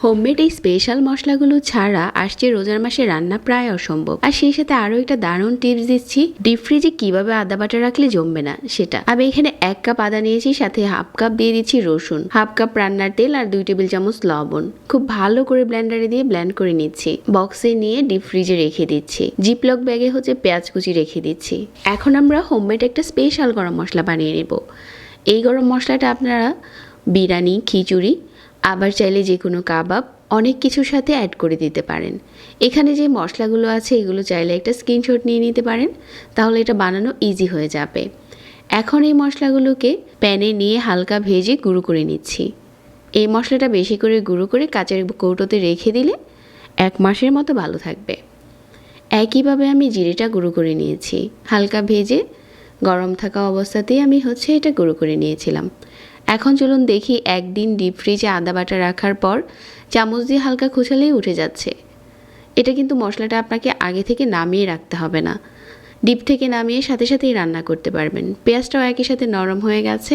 Homemade এই special মশলাগুলো ছাড়া আসছে রোজার মাসে রান্না প্রায় অসম্ভব। আর সেই সাথে আরো একটা দারুণ টিপস দিচ্ছি, ডিপ ফ্রিজে কিভাবে আদা বাটা রাখলে জমবে না সেটা। আমি এখানে 1 কাপ আদা নিয়েছি, সাথে হাফ কাপ দিয়ে দিচ্ছি রসুন, হাফ কাপ রান্নার তেল আর 2 টেবিল চামচ লবণ। খুব ভালো করে ব্লেন্ডারে দিয়ে ব্লেন্ড করে নিচ্ছি। বক্সে নিয়ে ডিপ ফ্রিজে রেখে দিচ্ছি। জিপলক ব্যাগে পেঁয়াজ কুচি রেখে দিচ্ছি। এখন আমরা হোমমেড একটা স্পেশাল গরম মশলা বানিয়ে নেব। এই গরম মশলাটা আপনারা বিরিয়ানি, খিচুড়ি, আবার চাইলে যে কোনো কাবাব, অনেক কিছুর সাথে অ্যাড করে দিতে পারেন। এখানে যে মশলাগুলো আছে এগুলো চাইলে একটা স্ক্রিনশট নিয়ে নিতে পারেন, তাহলে এটা বানানো ইজি হয়ে যাবে। এখন এই মশলাগুলোকে প্যানে নিয়ে হালকা ভেজে গুঁড়ো করে নিচ্ছি। এই মশলাটা বেশি করে গুঁড়ো করে কাচের কৌটোতে রেখে দিলে 1 মাসের মতো ভালো থাকবে। একইভাবে আমি জিরেটা গুঁড়ো করে নিয়েছি। হালকা ভেজে গরম থাকা অবস্থাতেই আমি এটা গুঁড়ো করে নিয়েছিলাম। এখন চলুন দেখি, একদিন ডিপ ফ্রিজে আদা বাটা রাখার পর চামচ দিয়ে হালকা খোঁচালেই উঠে যাচ্ছে। এটা কিন্তু মশলাটা আপনাকে আগে থেকে নামিয়ে রাখতে হবে না, ডিপ থেকে নামিয়ে সাথে সাথেই রান্না করতে পারবেন। পেঁয়াজটাও একই সাথে নরম হয়ে গেছে।